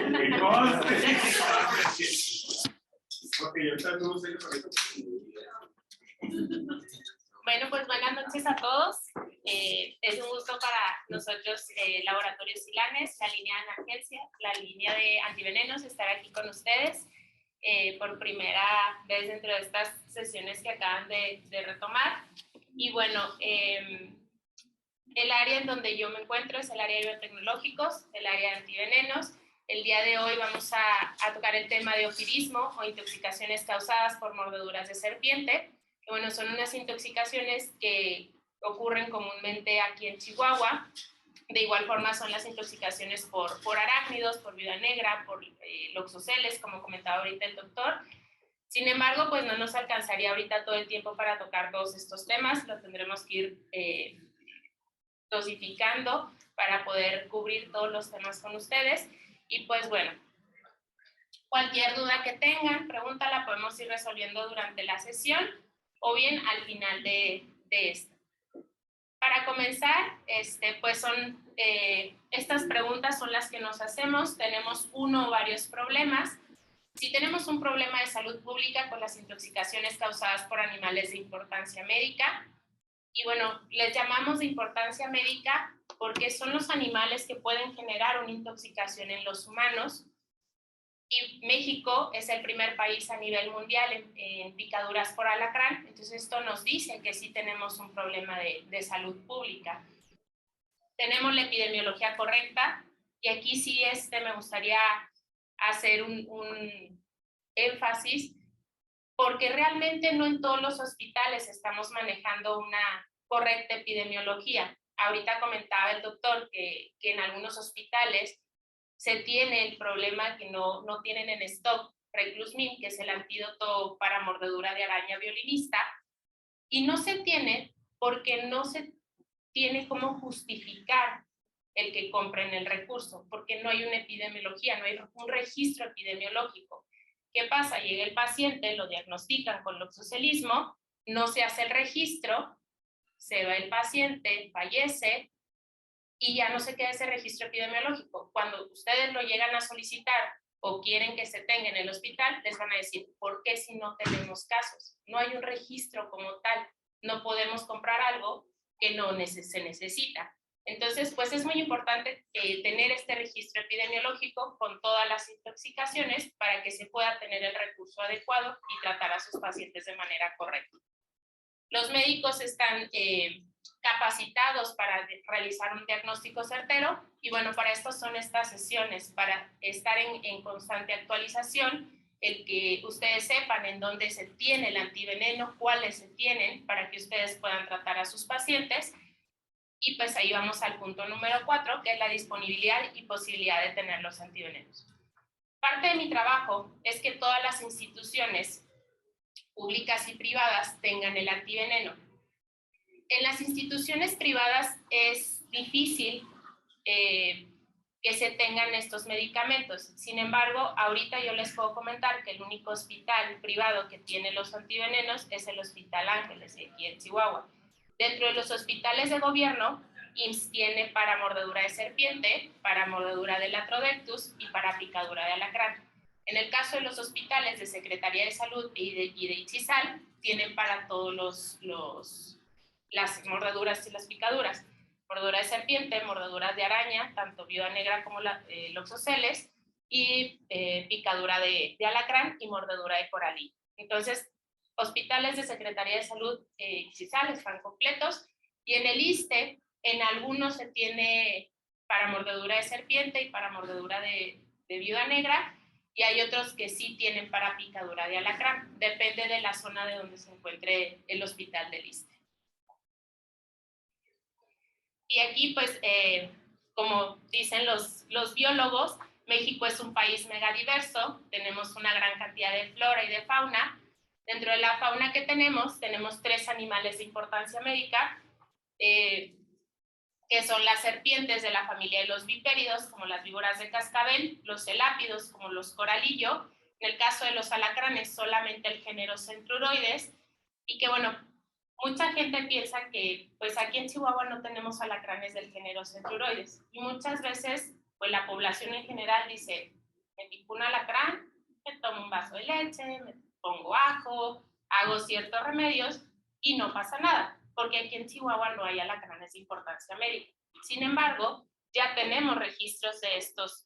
¡Que conste! Ok, ahorita no sé Bueno, pues buenas noches a todos. Es un gusto para nosotros, Laboratorio Silanes, la línea de emergencia, la línea de antivenenos, estar aquí con ustedes por primera vez dentro de estas sesiones que acaban de retomar. Y bueno, el área en donde yo me encuentro es el área de biotecnológicos, el área de antivenenos. El día de hoy vamos a tocar el tema de ofirismo o intoxicaciones causadas por mordeduras de serpiente. Que bueno, son unas intoxicaciones que ocurren comúnmente aquí en Chihuahua. De igual forma son las intoxicaciones por arácnidos, por viuda negra, por loxoceles, como comentaba ahorita el doctor. Sin embargo, pues no nos alcanzaría ahorita todo el tiempo para tocar todos estos temas. Lo tendremos que ir dosificando para poder cubrir todos los temas con ustedes. Y pues bueno, cualquier duda que tengan, pregunta la podemos ir resolviendo durante la sesión o bien al final de esta. Para comenzar, pues estas preguntas son las que nos hacemos. Tenemos uno o varios problemas. Si tenemos un problema de salud pública con las intoxicaciones causadas por animales de importancia médica, y bueno, les llamamos de importancia médica porque son los animales que pueden generar una intoxicación en los humanos. Y México es el primer país a nivel mundial en picaduras por alacrán, entonces esto nos dice que sí tenemos un problema de salud pública. Tenemos la epidemiología correcta y aquí sí me gustaría hacer un énfasis porque realmente no en todos los hospitales estamos manejando una correcta epidemiología. Ahorita comentaba el doctor que en algunos hospitales se tiene el problema que no tienen en stock Reclusmin, que es el antídoto para mordedura de araña violinista, y no se tiene porque no se tiene cómo justificar el que compren el recurso, porque no hay una epidemiología, no hay un registro epidemiológico. ¿Qué pasa? Llega el paciente, lo diagnostican con loxocelismo, no se hace el registro, se va el paciente, fallece, y ya no se queda ese registro epidemiológico. Cuando ustedes lo llegan a solicitar o quieren que se tenga en el hospital, les van a decir, ¿por qué si no tenemos casos? No hay un registro como tal, no podemos comprar algo que no se necesita. Entonces, pues es muy importante tener este registro epidemiológico con todas las intoxicaciones para que se pueda tener el recurso adecuado y tratar a sus pacientes de manera correcta. Los médicos están capacitados para realizar un diagnóstico certero y bueno, para esto son estas sesiones, para estar en constante actualización, el que ustedes sepan en dónde se tiene el antiveneno, cuáles se tienen para que ustedes puedan tratar a sus pacientes. Y pues ahí vamos al punto número 4, que es la disponibilidad y posibilidad de tener los antivenenos. Parte de mi trabajo es que todas las instituciones públicas y privadas tengan el antiveneno. En las instituciones privadas es difícil que se tengan estos medicamentos. Sin embargo, ahorita yo les puedo comentar que el único hospital privado que tiene los antivenenos es el Hospital Ángeles, aquí en Chihuahua. Dentro de los hospitales de gobierno, IMSS tiene para mordedura de serpiente, para mordedura de Latrodectus y para picadura de alacrán. En el caso de los hospitales de Secretaría de Salud y de ICISAL, tienen para todos las mordeduras y las picaduras. Mordedura de serpiente, mordeduras de araña, tanto viuda negra como loxoceles, y picadura de alacrán y mordedura de coralillo. Entonces, hospitales de Secretaría de Salud y ICISAL están completos, y en el ISSSTE, en algunos se tiene para mordedura de serpiente y para mordedura de viuda negra, y hay otros que sí tienen para picadura de alacrán. Depende de la zona de donde se encuentre el hospital del ISSSTE. Y aquí, pues, como dicen los biólogos, México es un país megadiverso, tenemos una gran cantidad de flora y de fauna. Dentro de la fauna que tenemos 3 animales de importancia médica, que son las serpientes de la familia de los vipéridos, como las víboras de cascabel, los celápidos, como los coralillo. En el caso de los alacranes, solamente el género Centruroides, y que bueno, mucha gente piensa que pues aquí en Chihuahua no tenemos alacranes del género Centruroides, y muchas veces pues la población en general dice, me picó un alacrán, me tomo un vaso de leche, me pongo ajo, hago ciertos remedios y no pasa nada, porque aquí en Chihuahua no hay alacranes de importancia médica. Sin embargo, ya tenemos registros de estos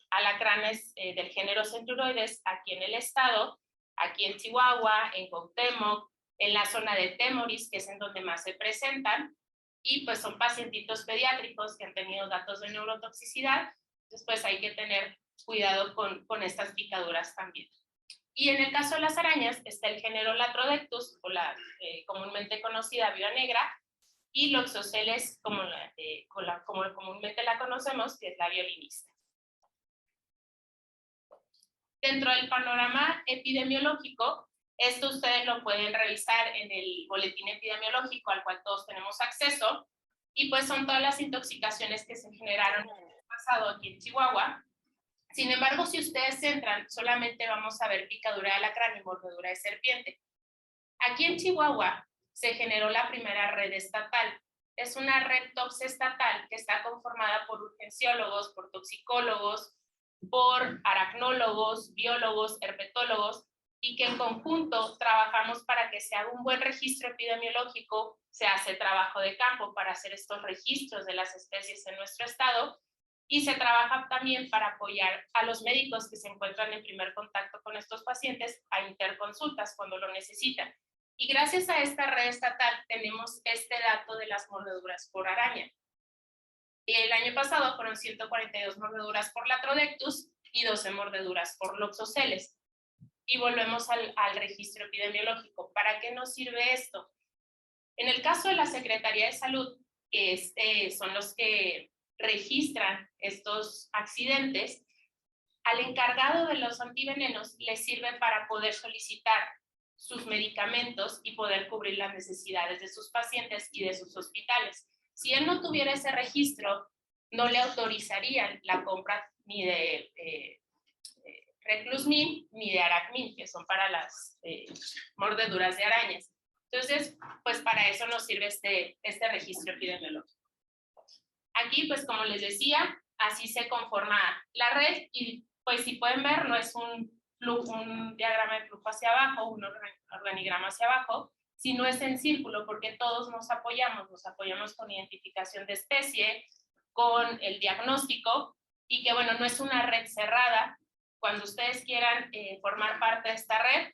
alacranes del género Centuroides aquí en el estado, aquí en Chihuahua, en Cuauhtémoc, en la zona de Temoris, que es en donde más se presentan, y pues son pacientitos pediátricos que han tenido datos de neurotoxicidad, después hay que tener cuidado con estas picaduras también. Y en el caso de las arañas está el género Latrodectus, o la comúnmente conocida viuda negra, y Loxoceles, como comúnmente la conocemos, que es la violinista. Dentro del panorama epidemiológico, esto ustedes lo pueden revisar en el boletín epidemiológico al cual todos tenemos acceso, y pues son todas las intoxicaciones que se generaron en el pasado aquí en Chihuahua. Sin embargo, si ustedes entran, solamente vamos a ver picadura de alacrán y mordedura de serpiente. Aquí en Chihuahua se generó la primera red estatal. Es una red TOPS estatal que está conformada por urgenciólogos, por toxicólogos, por aracnólogos, biólogos, herpetólogos, y que en conjunto trabajamos para que se haga un buen registro epidemiológico, se hace trabajo de campo para hacer estos registros de las especies en nuestro estado, y se trabaja también para apoyar a los médicos que se encuentran en primer contacto con estos pacientes a interconsultas cuando lo necesitan. Y gracias a esta red estatal tenemos este dato de las mordeduras por araña. Y el año pasado fueron 142 mordeduras por Latrodectus y 12 mordeduras por Loxoceles. Y volvemos al registro epidemiológico. ¿Para qué nos sirve esto? En el caso de la Secretaría de Salud, que son los que registran estos accidentes, al encargado de los antivenenos le sirve para poder solicitar sus medicamentos y poder cubrir las necesidades de sus pacientes y de sus hospitales. Si él no tuviera ese registro, no le autorizarían la compra ni de Reclusmin ni de Aracmin, que son para las mordeduras de arañas. Entonces, pues para eso nos sirve este registro epidemiológico. Aquí, pues como les decía, así se conforma la red y pues si pueden ver, no es un diagrama de flujo hacia abajo, un organigrama hacia abajo, sino es en círculo porque todos nos apoyamos con identificación de especie, con el diagnóstico y que bueno, no es una red cerrada. Cuando ustedes quieran formar parte de esta red,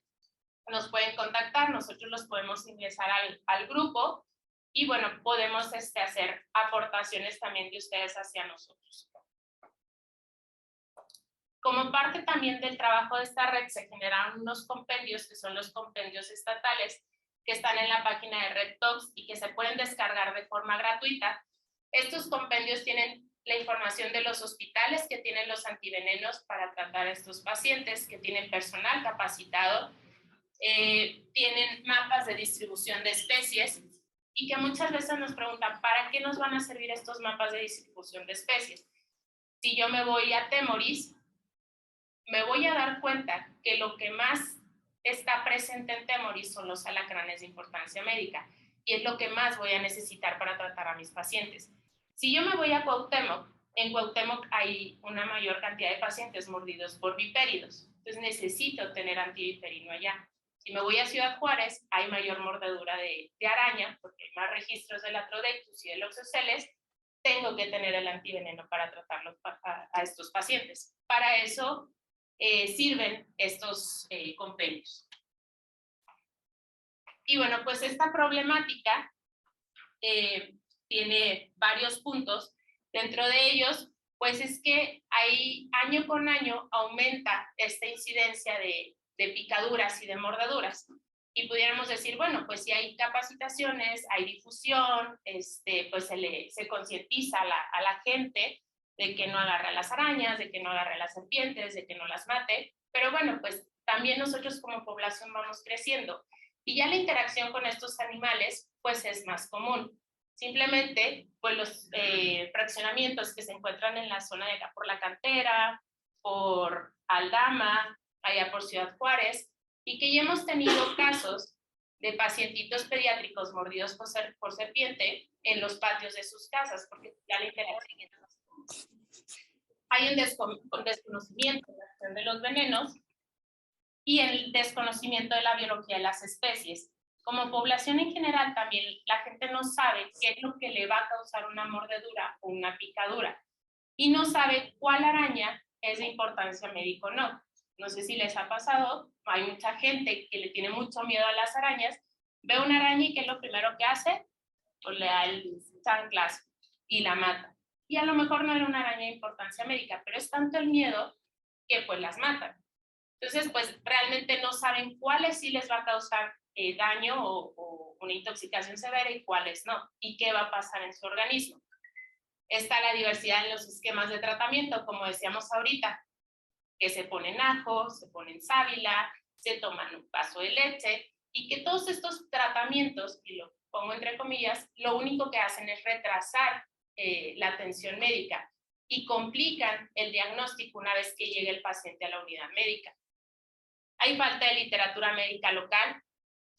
nos pueden contactar, nosotros los podemos ingresar al grupo y bueno, podemos hacer aportaciones también de ustedes hacia nosotros. Como parte también del trabajo de esta red se generaron unos compendios que son los compendios estatales que están en la página de Red Tox y que se pueden descargar de forma gratuita. Estos compendios tienen la información de los hospitales que tienen los antivenenos para tratar a estos pacientes, que tienen personal capacitado, tienen mapas de distribución de especies y que muchas veces nos preguntan, ¿para qué nos van a servir estos mapas de distribución de especies? Si yo me voy a Temoris, me voy a dar cuenta que lo que más está presente en Temoris son los alacranes de importancia médica y es lo que más voy a necesitar para tratar a mis pacientes. Si yo me voy a Cuauhtémoc, en Cuauhtémoc hay una mayor cantidad de pacientes mordidos por vipéridos, entonces necesito tener antiviperino allá. Si me voy a Ciudad Juárez, hay mayor mordedura de araña, porque hay más registros de Latrodectus y de Loxoceles, tengo que tener el antiveneno para tratarlos a estos pacientes. Para eso sirven estos compendios. Y bueno, pues esta problemática tiene varios puntos. Dentro de ellos, pues es que hay, año con año aumenta esta incidencia de picaduras y de mordeduras. Y pudiéramos decir, bueno, pues si hay capacitaciones, hay difusión, pues se concientiza a la gente de que no agarre a las arañas, de que no agarre a las serpientes, de que no las mate. Pero bueno, pues también nosotros como población vamos creciendo. Y ya la interacción con estos animales, pues es más común. Simplemente, pues los fraccionamientos que se encuentran en la zona de acá por la Cantera, por Aldama, allá por Ciudad Juárez, y que ya hemos tenido casos de pacientitos pediátricos mordidos por serpiente en los patios de sus casas, porque ya la interacción hay un desconocimiento utilización de los venenos y el desconocimiento de la biología de las especies. Como población en general también la gente no sabe qué es lo que le va a causar una mordedura o una picadura y no sabe cuál araña es de importancia médica o no. No sé si les ha pasado, hay mucha gente que le tiene mucho miedo a las arañas, ve una araña y ¿qué es lo primero que hace? Pues le da el chanclazo y la mata. Y a lo mejor no era una araña de importancia médica, pero es tanto el miedo que pues las matan. Entonces, pues realmente no saben cuáles sí les va a causar daño o una intoxicación severa y cuáles no, y qué va a pasar en su organismo. Está la diversidad en los esquemas de tratamiento, como decíamos ahorita, que se ponen ajo, se ponen sábila, se toman un vaso de leche, y que todos estos tratamientos, y lo pongo entre comillas, lo único que hacen es retrasar la atención médica y complican el diagnóstico una vez que llegue el paciente a la unidad médica. Hay falta de literatura médica local.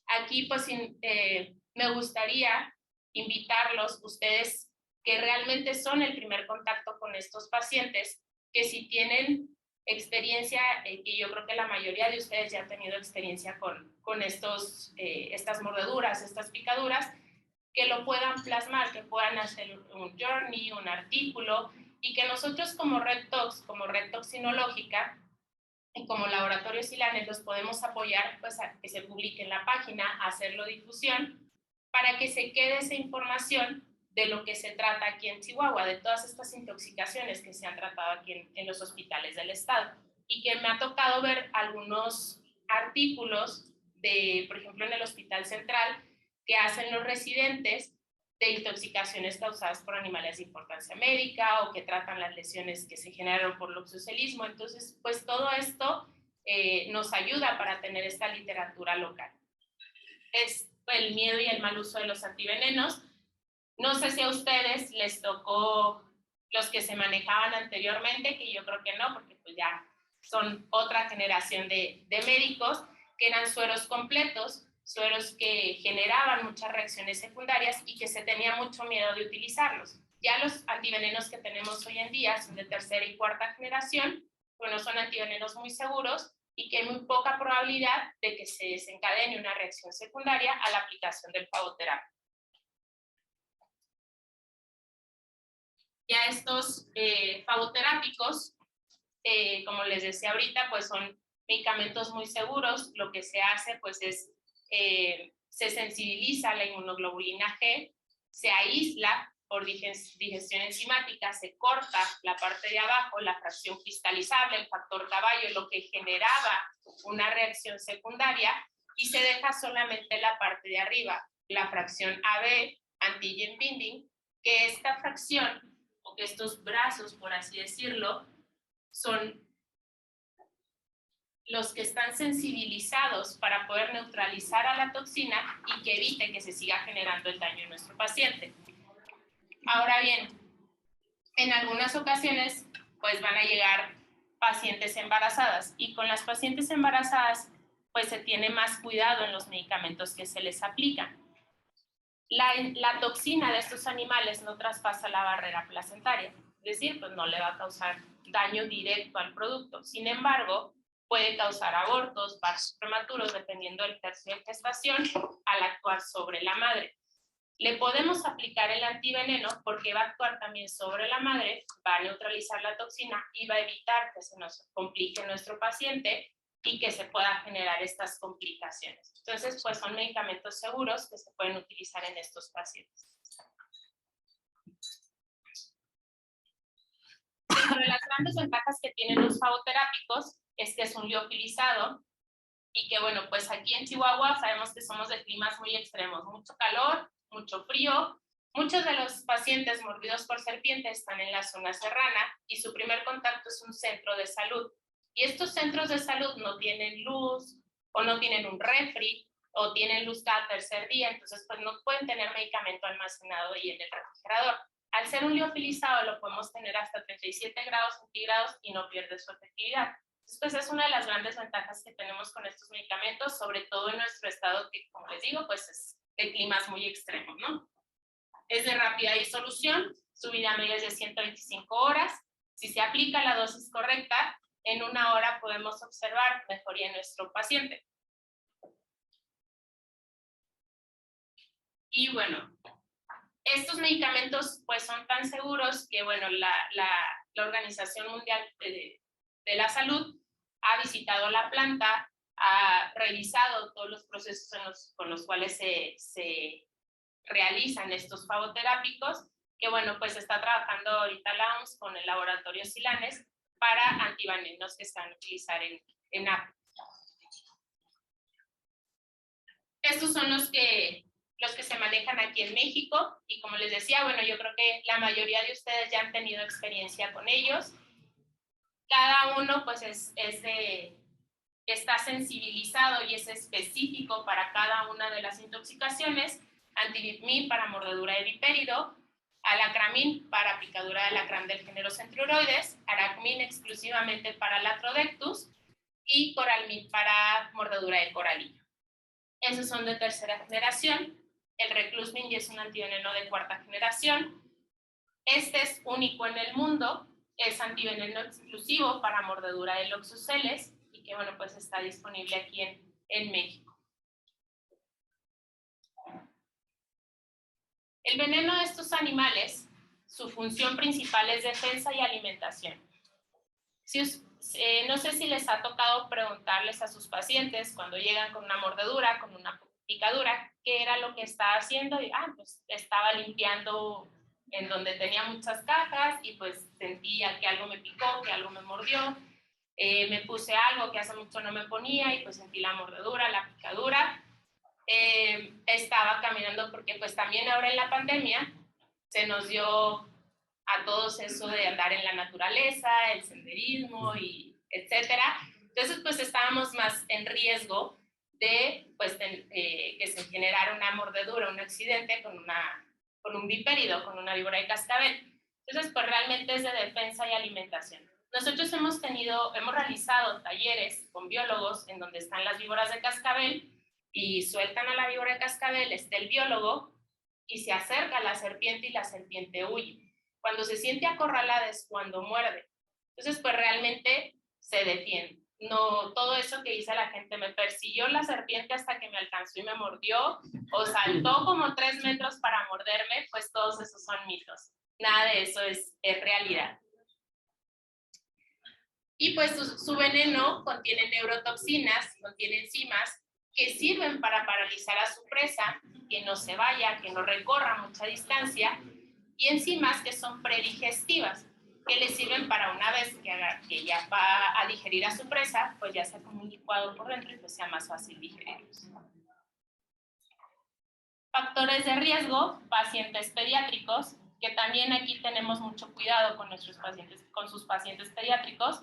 Aquí pues me gustaría invitarlos, ustedes que realmente son el primer contacto con estos pacientes, que si tienen experiencia, que yo creo que la mayoría de ustedes ya han tenido experiencia con estas mordeduras, estas picaduras, que lo puedan plasmar, que puedan hacer un journey, un artículo, y que nosotros como Red Toxinológica, y como Laboratorio Silanes los podemos apoyar pues, a que se publique en la página, a hacerlo difusión, para que se quede esa información de lo que se trata aquí en Chihuahua, de todas estas intoxicaciones que se han tratado aquí en los hospitales del estado. Y que me ha tocado ver algunos artículos, por ejemplo, en el Hospital Central, que hacen los residentes de intoxicaciones causadas por animales de importancia médica o que tratan las lesiones que se generaron por luxocelismo. Entonces, pues todo esto nos ayuda para tener esta literatura local. Es el miedo y el mal uso de los antivenenos. No sé si a ustedes les tocó los que se manejaban anteriormente, que yo creo que no, porque pues ya son otra generación de médicos, que eran sueros completos, sueros que generaban muchas reacciones secundarias y que se tenía mucho miedo de utilizarlos. Ya los antivenenos que tenemos hoy en día son de tercera y cuarta generación, bueno, son antivenenos muy seguros y que hay muy poca probabilidad de que se desencadene una reacción secundaria a la aplicación del flavoterapia. Ya estos flavoterápicos, como les decía ahorita, pues son medicamentos muy seguros. Lo que se hace pues es se sensibiliza la inmunoglobulina G, se aísla por digestión enzimática, se corta la parte de abajo, la fracción cristalizable, el factor caballo, lo que generaba una reacción secundaria, y se deja solamente la parte de arriba, la fracción AB, antigen binding, que esta fracción, o que estos brazos, por así decirlo, son los que están sensibilizados para poder neutralizar a la toxina y que evite que se siga generando el daño en nuestro paciente. Ahora bien, en algunas ocasiones pues van a llegar pacientes embarazadas, y con las pacientes embarazadas pues se tiene más cuidado en los medicamentos que se les aplican. La toxina de estos animales no traspasa la barrera placentaria, es decir, pues no le va a causar daño directo al producto. Sin embargo, puede causar abortos, partos prematuros, dependiendo del tercio de gestación, al actuar sobre la madre. Le podemos aplicar el antiveneno porque va a actuar también sobre la madre, va a neutralizar la toxina y va a evitar que se nos complique nuestro paciente y que se pueda generar estas complicaciones. Entonces, pues son medicamentos seguros que se pueden utilizar en estos pacientes. Entre las grandes ventajas que tienen los flavoterápicos es que es un liofilizado y que, bueno, pues aquí en Chihuahua sabemos que somos de climas muy extremos, mucho calor, mucho frío. Muchos de los pacientes mordidos por serpientes están en la zona serrana y su primer contacto es un centro de salud. Y estos centros de salud no tienen luz o no tienen un refri o tienen luz cada tercer día, entonces pues no pueden tener medicamento almacenado ahí en el refrigerador. Al ser un liofilizado lo podemos tener hasta 37 grados centígrados y no pierde su efectividad. Entonces, pues es una de las grandes ventajas que tenemos con estos medicamentos, sobre todo en nuestro estado que, como les digo, pues es de climas muy extremos, ¿no? Es de rápida disolución, su vida media es de 125 horas. Si se aplica la dosis correcta, en 1 hora podemos observar mejoría en nuestro paciente. Y bueno, estos medicamentos pues son tan seguros que bueno, la Organización Mundial de la Salud ha visitado la planta, ha revisado todos los procesos con los cuales se realizan estos favoterápicos, que bueno, pues está trabajando ahorita la OMS con el laboratorio Silanes para antivenenos que se van a utilizar en África. Estos son los que se manejan aquí en México y como les decía, bueno, yo creo que la mayoría de ustedes ya han tenido experiencia con ellos. Cada uno pues está sensibilizado y es específico para cada una de las intoxicaciones. Antivipmil para mordedura de vipérido, alacramín para picadura de alacrán del género Centruroides, aracmín exclusivamente para Latrodectus y coralmín para mordedura de coralillo. Esos son de 3ª generación. El reclusmin ya es un antiveneno de 4ª generación. Este es único en el mundo, es antiveneno exclusivo para mordedura de loxoceles y que bueno, pues está disponible aquí en México. El veneno de estos animales, su función principal es defensa y alimentación. No sé si les ha tocado preguntarles a sus pacientes cuando llegan con una mordedura, con una picadura, qué era lo que estaba haciendo y pues estaba limpiando en donde tenía muchas cajas y pues sentía que algo me picó, que algo me mordió, me puse algo que hace mucho no me ponía y pues sentí la mordedura, la picadura. Estaba caminando porque pues también ahora en la pandemia se nos dio a todos eso de andar en la naturaleza, el senderismo y etcétera. Entonces pues estábamos más en riesgo de pues que se generara una mordedura, un accidente con un vipérido, con una víbora de cascabel. Entonces pues realmente es de defensa y alimentación. Nosotros hemos realizado talleres con biólogos en donde están las víboras de cascabel y sueltan a la víbora de cascabel, está el biólogo y se acerca a la serpiente y la serpiente huye. Cuando se siente acorralada es cuando muerde. Entonces, pues realmente se defiende. No, todo eso que dice la gente, me persiguió la serpiente hasta que me alcanzó y me mordió, o saltó como 3 metros para morderme, pues todos esos son mitos. Nada de eso es realidad. Y pues su veneno contiene neurotoxinas, contiene enzimas que sirven para paralizar a su presa, que no se vaya, que no recorra mucha distancia, y enzimas que son predigestivas, que le sirven para una vez que ya va a digerir a su presa, pues ya sea como un licuado por dentro y pues sea más fácil digerirlos. Factores de riesgo, pacientes pediátricos, que también aquí tenemos mucho cuidado con nuestros pacientes, con sus pacientes pediátricos.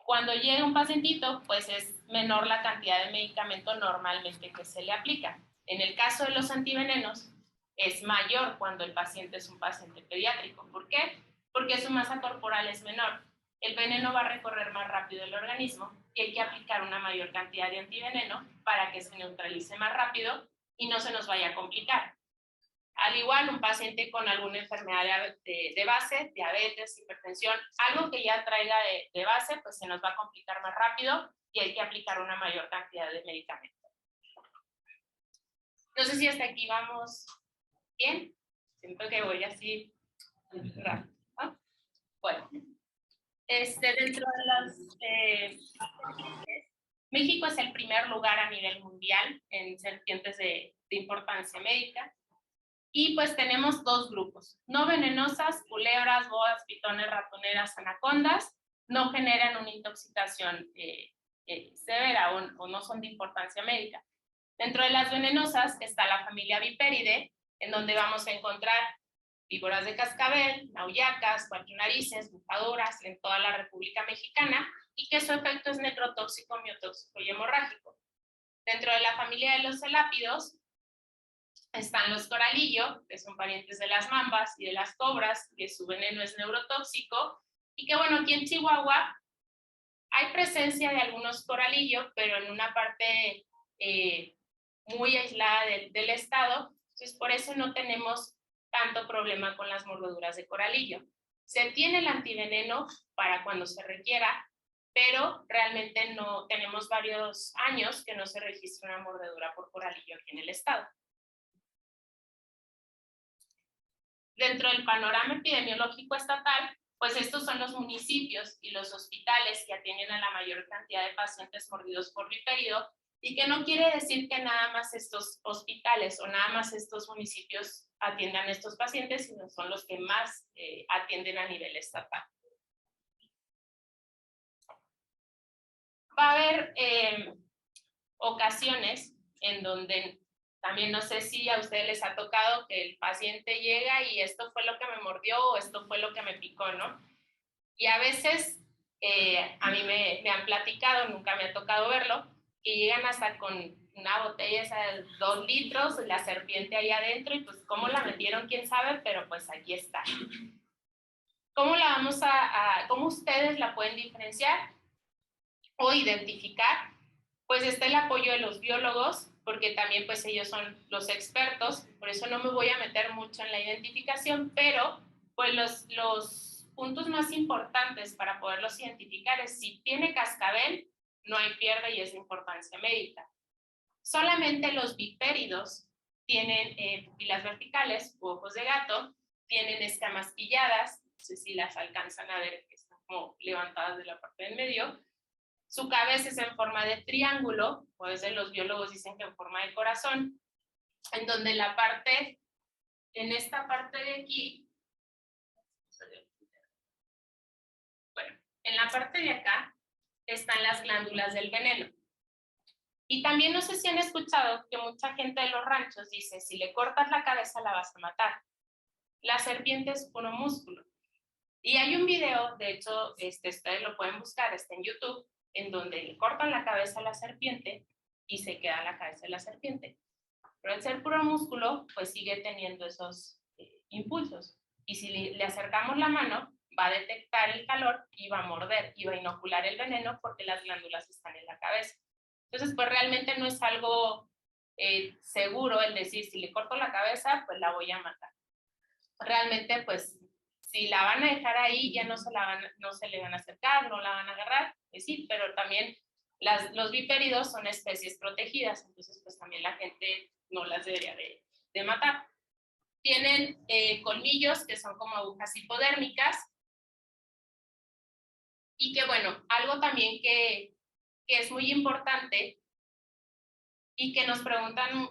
Cuando llega un pacientito, pues es menor la cantidad de medicamento normalmente que se le aplica. En el caso de los antivenenos, es mayor cuando el paciente es un paciente pediátrico. ¿Por qué? Porque su masa corporal es menor. El veneno va a recorrer más rápido el organismo y hay que aplicar una mayor cantidad de antiveneno para que se neutralice más rápido y no se nos vaya a complicar. Al igual, un paciente con alguna enfermedad de base, diabetes, hipertensión, algo que ya traiga de base, pues se nos va a complicar más rápido y hay que aplicar una mayor cantidad de medicamento. No sé si hasta aquí vamos bien. Siento que voy así rápido, ¿no? Bueno, dentro de las... México es el primer lugar a nivel mundial en serpientes de importancia médica. Y pues tenemos 2 grupos, no venenosas, culebras, boas, pitones, ratoneras, anacondas, no generan una intoxicación severa o no son de importancia médica. Dentro de las venenosas está la familia Viperidae, en donde vamos a encontrar víboras de cascabel, nauyacas, cuatronarices, bufadoras en toda la República Mexicana y que su efecto es necrotóxico, miotóxico y hemorrágico. Dentro de la familia de los celápidos están los coralillo, que son parientes de las mambas y de las cobras, que su veneno es neurotóxico, y que bueno, aquí en Chihuahua hay presencia de algunos coralillo, pero en una parte muy aislada del estado, entonces por eso no tenemos tanto problema con las mordeduras de coralillo. Se tiene el antiveneno para cuando se requiera, pero realmente no tenemos varios años que no se registra una mordedura por coralillo aquí en el estado. Dentro del panorama epidemiológico estatal, pues estos son los municipios y los hospitales que atienden a la mayor cantidad de pacientes mordidos por vipérido, y que no quiere decir que nada más estos hospitales o nada más estos municipios atiendan a estos pacientes, sino son los que más atienden a nivel estatal. Va a haber ocasiones en donde también no sé si a ustedes les ha tocado que el paciente llega y esto fue lo que me mordió o esto fue lo que me picó, ¿no? Y a veces a mí me han platicado, nunca me ha tocado verlo, que llegan hasta con una botella esa de 2 litros, la serpiente ahí adentro, y pues cómo la metieron, quién sabe, pero pues aquí está. ¿Cómo la vamos cómo ustedes la pueden diferenciar o identificar? Pues está el apoyo de los biólogos, porque también pues ellos son los expertos, por eso no me voy a meter mucho en la identificación, pero pues los puntos más importantes para poderlos identificar es si tiene cascabel, no hay pierde y es de importancia médica. Solamente los vipéridos tienen pupilas verticales u ojos de gato, tienen escamas quilladas, no sé si las alcanzan a ver, que están como levantadas de la parte del medio. Su cabeza es en forma de triángulo, o es de los biólogos dicen que en forma de corazón, en donde en esta parte de aquí, bueno, en la parte de acá están las glándulas del veneno. Y también no sé si han escuchado que mucha gente de los ranchos dice, si le cortas la cabeza la vas a matar. La serpiente es puro músculo. Y hay un video, de hecho, ustedes lo pueden buscar, está en YouTube, en donde le cortan la cabeza a la serpiente y se queda la cabeza de la serpiente. Pero al ser puro músculo, pues sigue teniendo esos impulsos. Y si le acercamos la mano, va a detectar el calor y va a morder y va a inocular el veneno porque las glándulas están en la cabeza. Entonces, pues realmente no es algo seguro el decir, si le corto la cabeza, pues la voy a matar. Realmente, pues, si la van a dejar ahí, ya no se le van a acercar, no la van a agarrar, pues sí, pero también los vipéridos son especies protegidas, entonces pues también la gente no las debería de matar. Tienen colmillos que son como agujas hipodérmicas, y que bueno, algo también que es muy importante y que nos preguntan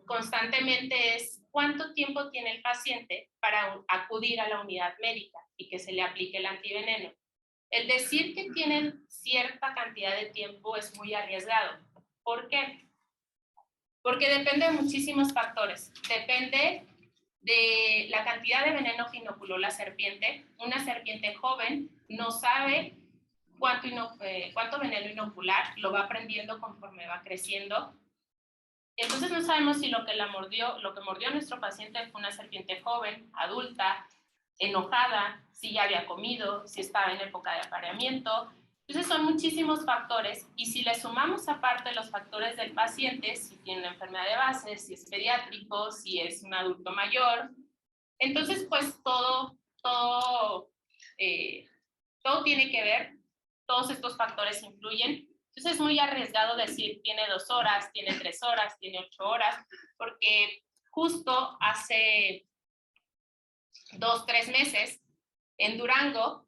constantemente es cuánto tiempo tiene el paciente para acudir a la unidad médica y que se le aplique el antiveneno. El decir que tienen cierta cantidad de tiempo es muy arriesgado. ¿Por qué? Porque depende de muchísimos factores. Depende de la cantidad de veneno que inoculó la serpiente. Una serpiente joven no sabe cuánto veneno inocular, lo va aprendiendo conforme va creciendo. Entonces no sabemos si lo que mordió a nuestro paciente fue una serpiente joven, adulta, enojada, si ya había comido, si estaba en época de apareamiento. Entonces son muchísimos factores, y si le sumamos aparte los factores del paciente, si tiene una enfermedad de base, si es pediátrico, si es un adulto mayor, entonces pues todo tiene que ver, todos estos factores influyen. Entonces es muy arriesgado decir tiene 2 horas, tiene 3 horas, tiene 8 horas, porque justo hace 2, 3 meses en Durango,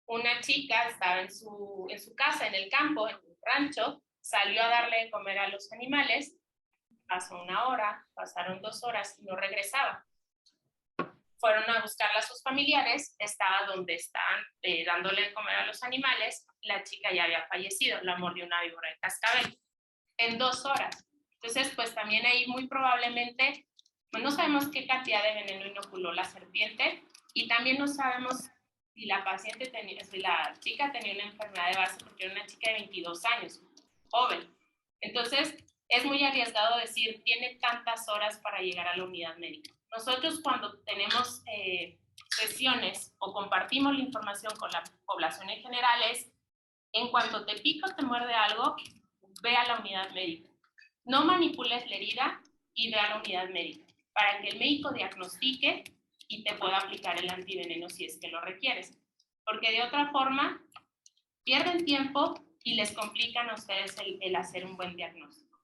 una chica estaba en su casa, en el campo, en un rancho, salió a darle de comer a los animales, pasó 1 hora, pasaron 2 horas y no regresaba. Fueron a buscarla a sus familiares, estaba donde estaban dándole de comer a los animales, la chica ya había fallecido, la mordió una víbora de cascabel en 2 horas. Entonces, pues también ahí muy probablemente, pues no sabemos qué cantidad de veneno inoculó la serpiente, y también no sabemos si la chica tenía una enfermedad de base, porque era una chica de 22 años, joven. Entonces, es muy arriesgado decir, tiene tantas horas para llegar a la unidad médica. Nosotros cuando tenemos sesiones o compartimos la información con la población en general es, en cuanto te pica o te muerde algo, ve a la unidad médica. No manipules la herida y ve a la unidad médica para que el médico diagnostique y te pueda aplicar el antiveneno si es que lo requieres. porque de otra forma pierden tiempo y les complican a ustedes el hacer un buen diagnóstico.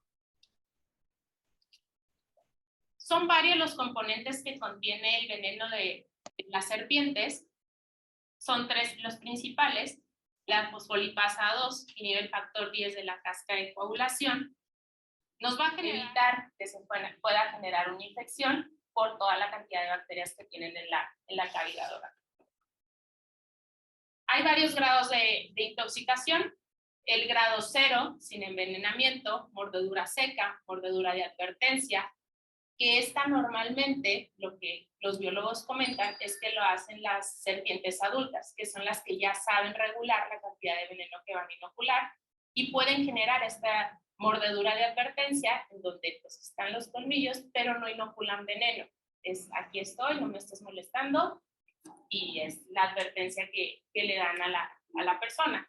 Son varios los componentes que contiene el veneno de las serpientes. Son 3 los principales: la fosfolipasa 2, que inhibe el factor 10 de la cascada de coagulación. Nos va a evitar que se pueda generar una infección por toda la cantidad de bacterias que tienen en la cavidad oral. Hay varios grados de intoxicación. El grado 0, sin envenenamiento, mordedura seca, mordedura de advertencia, que esta normalmente, lo que los biólogos comentan, es que lo hacen las serpientes adultas, que son las que ya saben regular la cantidad de veneno que van a inocular y pueden generar esta mordedura de advertencia en donde pues están los colmillos, pero no inoculan veneno. Es aquí estoy, no me estés molestando, y es la advertencia que le dan a la persona.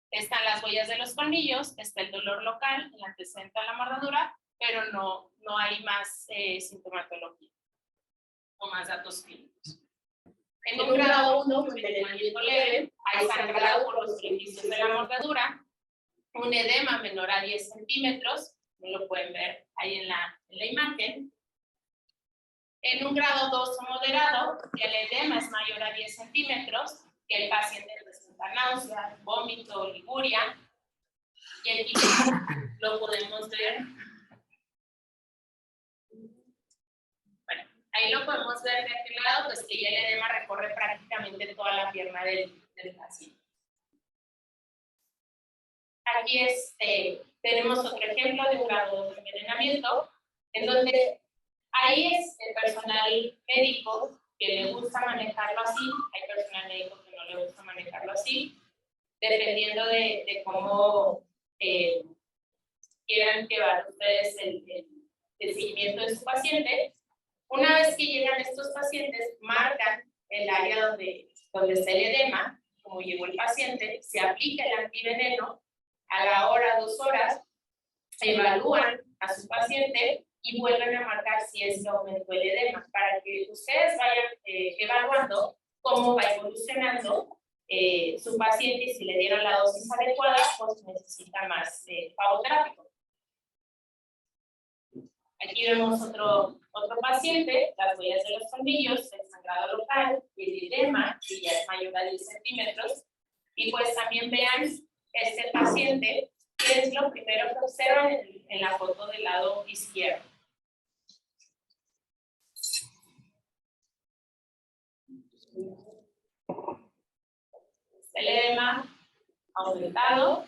Están las huellas de los colmillos, está el dolor local, el antecedente a la mordedura, pero no hay más sintomatología o más datos clínicos. En un grado 1, envenenamiento leve, hay sangrado por los orificios de la mordedura, un edema menor a 10 centímetros, lo pueden ver ahí en la imagen. En un grado 2 o moderado, el edema es mayor a 10 centímetros, que el paciente presenta náusea, vómito, liguria, y aquí lo podemos ver. Bueno, ahí lo podemos ver de aquel lado, pues que ya el edema recorre prácticamente toda la pierna del paciente. Aquí tenemos otro ejemplo de un grado de envenenamiento, en donde ahí es el personal médico que le gusta manejarlo así, hay personal médico que no le gusta manejarlo así, dependiendo de cómo quieran llevar ustedes el seguimiento de su paciente. Una vez que llegan estos pacientes, marcan el área donde está el edema, como llegó el paciente, se aplica el antiveneno, a la hora, 2 horas, evalúan a su paciente y vuelven a marcar si es que aumentó el edema, para que ustedes vayan evaluando cómo va evolucionando su paciente y si le dieron la dosis adecuada, pues necesita más pavoterápico. Aquí vemos otro paciente, las huellas de los colmillos, el sangrado local, el edema, que ya es mayor a 10 centímetros, y pues también vean este paciente, que es lo primero que observan en la foto del lado izquierdo. El edema aumentado.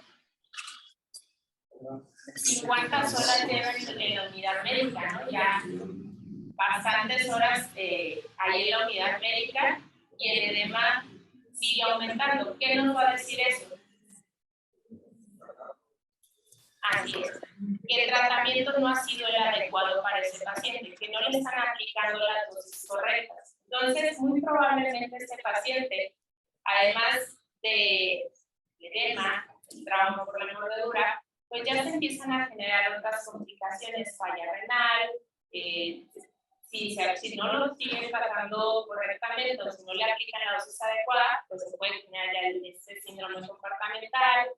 ¿Y cuántas horas llevan en la unidad médica? ¿No? Ya bastantes horas ahí en la unidad médica y el edema sigue aumentando. ¿Qué nos va a decir eso? Así es, que el tratamiento no ha sido el adecuado para ese paciente, que no le están aplicando las dosis correctas. Entonces, muy probablemente ese paciente, además de edema, el trauma por la mordedura, pues ya se empiezan a generar otras complicaciones, falla renal, si no lo siguen tratando correctamente o si no le aplican la dosis adecuada, pues se puede generar ya este síndrome compartimental,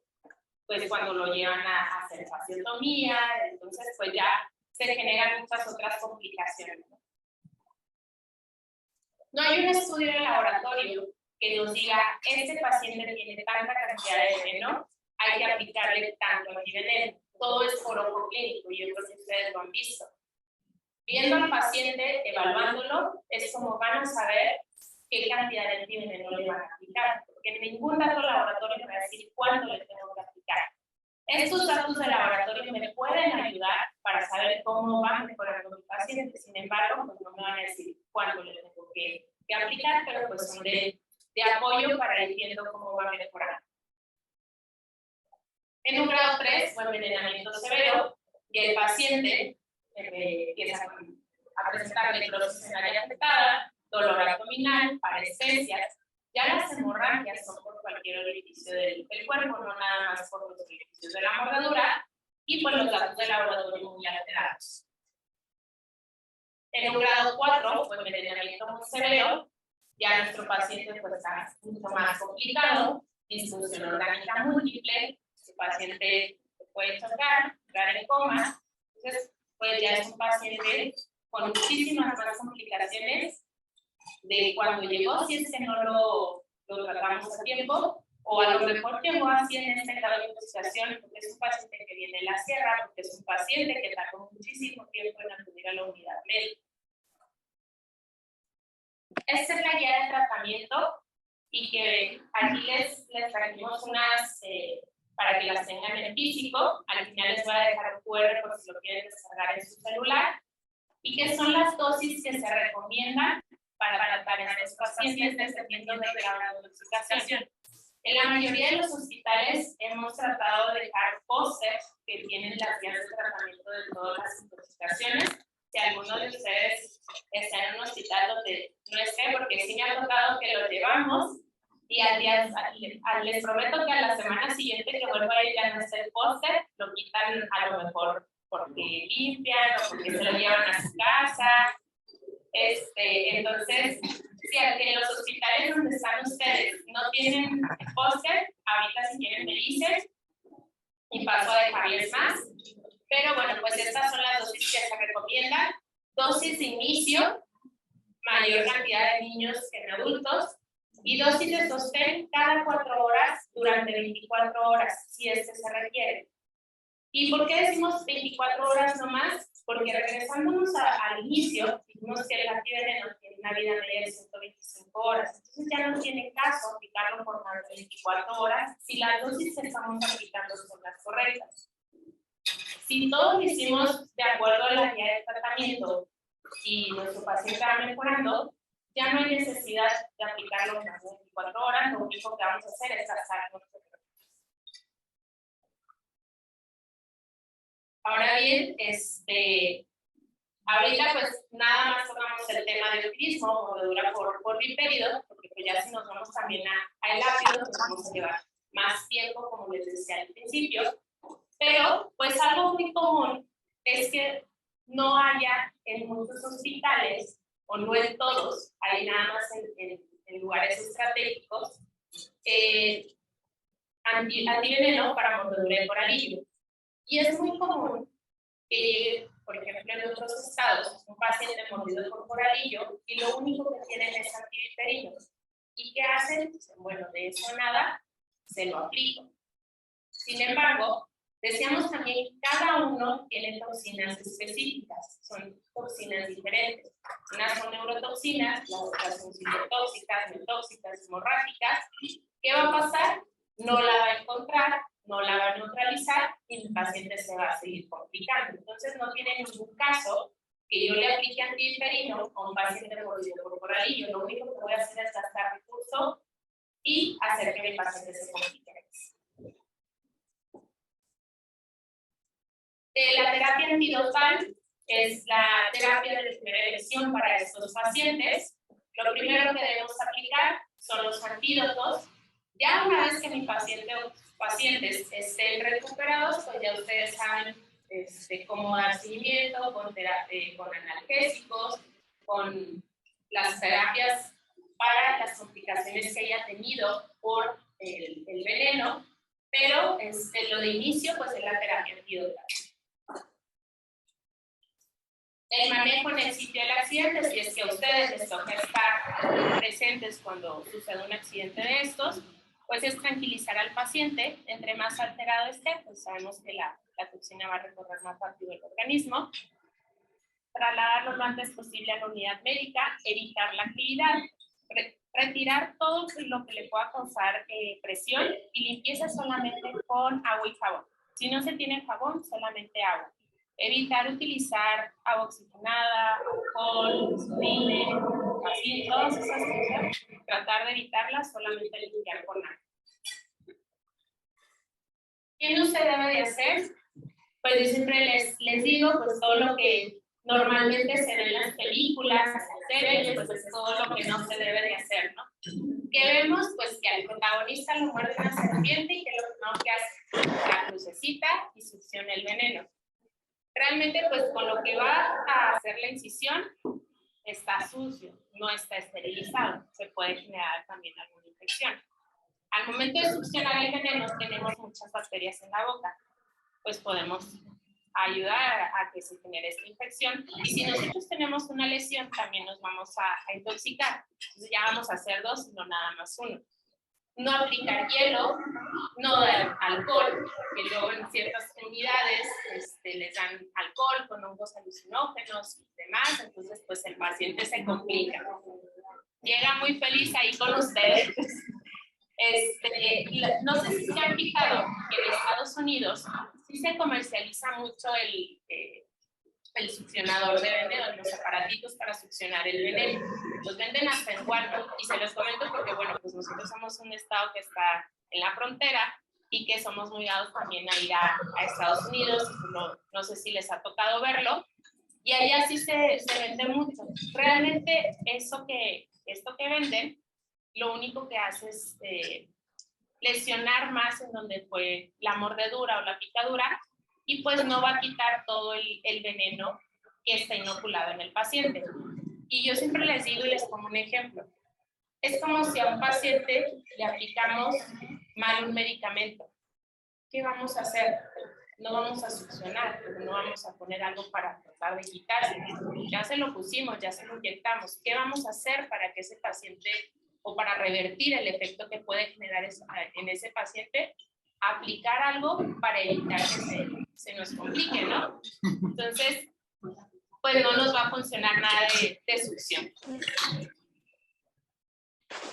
pues cuando lo llevan a hacer fasciotomía, entonces pues ya se generan muchas otras complicaciones. No hay un estudio en laboratorio que nos diga, este paciente tiene tanta cantidad de veneno, hay que aplicarle tanto antiveneno. Todo es por ojo clínico, y yo creo que ustedes lo han visto. Viendo al paciente, evaluándolo, es como van a saber qué cantidad de antiveneno le van a aplicar, porque ningún dato laboratorio me va a decir cuándo le tengo que aplicar. Estos datos de laboratorio me pueden ayudar para saber cómo va mejorando mi paciente, sin embargo, pues no me van a decir cuándo le tengo que aplicar, pero pues son de apoyo para ir viendo cómo va mejorando. En un grado 3, o envenenamiento severo, y el paciente empieza a presentar necrosis en área afectada, dolor abdominal, parestesias. Ya las hemorragias son por cualquier orificio del cuerpo, no nada más por los orificios de la mordedura, y por los datos de laboratorio muy alterados. En un grado 4, o envenenamiento muy severo, Ya nuestro paciente pues está mucho más complicado, disfunción orgánica múltiple, su paciente se puede chocar, entrar en coma, entonces pues ya es un paciente con muchísimas más complicaciones de cuando llegó, si es que no lo tratamos a tiempo, o a lo mejor llegó así en este grado de intoxicación, porque es un paciente que viene de la sierra, porque es un paciente que tardó muchísimo tiempo en acudir a la unidad médica. Esta es la guía de tratamiento y que aquí les trajimos unas para que las tengan en físico. Al final les voy a dejar un QR por si lo quieren descargar en su celular. Y que son las dosis que se recomiendan para tratar a estos pacientes dependiendo de la intoxicación. En la mayoría de los hospitales hemos tratado de dejar pósters que tienen las guías de tratamiento de todas las intoxicaciones. Si alguno de ustedes está en un hospital donde no esté, porque sí me ha tocado que lo llevamos y les prometo que a la semana siguiente que vuelva a ir ya no esté el póster, lo quitan a lo mejor porque limpian o porque se lo llevan a su casa. Entonces, si en los hospitales donde están ustedes no tienen póster, ahorita si quieren me dicen y paso a dejarles más. Pero bueno, pues estas son las dosis que se recomiendan. Dosis de inicio, mayor cantidad de niños que en adultos, y dosis de sostén cada 4 horas durante 24 horas, si es que se requiere. ¿Y por qué decimos 24 horas nomás? Porque regresándonos al inicio, dijimos que el antiveneno tiene una vida media de 125 horas. Entonces ya no tiene caso aplicarlo por más de 24 horas si las dosis que estamos aplicando son las correctas. Si todos lo hicimos de acuerdo a la guía de tratamiento y nuestro paciente va mejorando, ya no hay necesidad de aplicarlo más de 24 horas. Lo único que vamos a hacer es alzar nuestro. Ahora bien, ahorita pues nada más tocamos el tema del turismo, mordedura por vipérido, porque pues ya si nos vamos también a el ácido, pues vamos a llevar más tiempo, como les decía al principio. Pero pues algo muy común es que no haya en muchos hospitales, o no en todos, hay nada más en lugares estratégicos, antiveneno para mordedura de coralillo. Y es muy común que, por ejemplo, en otros estados, un paciente mordido por coralillo y lo único que tienen es antiviperino. ¿Y qué hacen? Bueno, de eso nada, se lo aplico. Sin embargo, decíamos también que cada uno tiene toxinas específicas, son toxinas diferentes. Unas son neurotoxinas, las otras son citotóxicas, neotóxicas, hemorrágicas. ¿Qué va a pasar? No la va a encontrar, no la va a neutralizar y el paciente se va a seguir complicando. Entonces no tiene ningún caso que yo le aplique antiviperino a un paciente mordido por coralillo. Lo único que voy a hacer es gastar recurso y hacer que mi paciente se complique. La terapia antidopal es la terapia de primera elección para estos pacientes. Lo primero que debemos aplicar son los antídotos. Ya una vez que mi paciente o pacientes estén recuperados, pues ya ustedes saben cómo dar seguimiento con analgésicos, con las terapias para las complicaciones que haya tenido por el veneno, pero lo de inicio pues es la terapia antidopal. El manejo en el sitio del accidente, si es que a ustedes les toca estar presentes cuando sucede un accidente de estos, pues es tranquilizar al paciente. Entre más alterado esté, pues sabemos que la toxina va a recorrer más rápido el organismo. Trasladarlo lo antes posible a la unidad médica, evitar la actividad, retirar todo lo que le pueda causar presión y limpieza solamente con agua y jabón. Si no se tiene jabón, solamente agua. Evitar utilizar agua oxigenada, alcohol, insulina, así, todas esas cosas, tratar de evitarlas, solamente limpiar con agua. ¿Qué no se debe de hacer? Pues yo siempre les digo, pues todo lo que normalmente se ve en las películas, en las series, pues es todo lo que no se debe de hacer, ¿no? ¿Qué vemos? Pues que al protagonista lo muerde una serpiente y que lo primero que hace la crucecita y succiona el veneno. Realmente, pues con lo que va a hacer la incisión, está sucio, no está esterilizado, se puede generar también alguna infección. Al momento de succionar el veneno tenemos muchas bacterias en la boca, pues podemos ayudar a que se genere esta infección. Y si nosotros tenemos una lesión, también nos vamos a intoxicar. Entonces ya vamos a hacer 2, no nada más 1. No aplicar hielo, no dar alcohol, que luego en ciertas unidades les dan alcohol con hongos alucinógenos y demás, entonces pues el paciente se complica. Llega muy feliz ahí con ustedes. No sé si se han fijado que en Estados Unidos sí se comercializa mucho el succionador de veneno, los aparatitos para succionar el veneno. Los venden hasta en Walmart y se los comento porque, bueno, pues nosotros somos un estado que está en la frontera y que somos muy dados también a ir a Estados Unidos, no sé si les ha tocado verlo, y allá sí se vende mucho. Realmente esto que venden, lo único que hace es lesionar más en donde fue la mordedura o la picadura y pues no va a quitar todo el veneno que está inoculado en el paciente. Y yo siempre les digo y les pongo un ejemplo. Es como si a un paciente le aplicamos mal un medicamento. ¿Qué vamos a hacer? No vamos a succionar, no vamos a poner algo para tratar de quitarse. Ya se lo pusimos, ya se lo inyectamos. ¿Qué vamos a hacer para que ese paciente, o para revertir el efecto que puede generar en ese paciente? Aplicar algo para evitar que se nos complique, ¿no? Entonces, pues no nos va a funcionar nada de succión.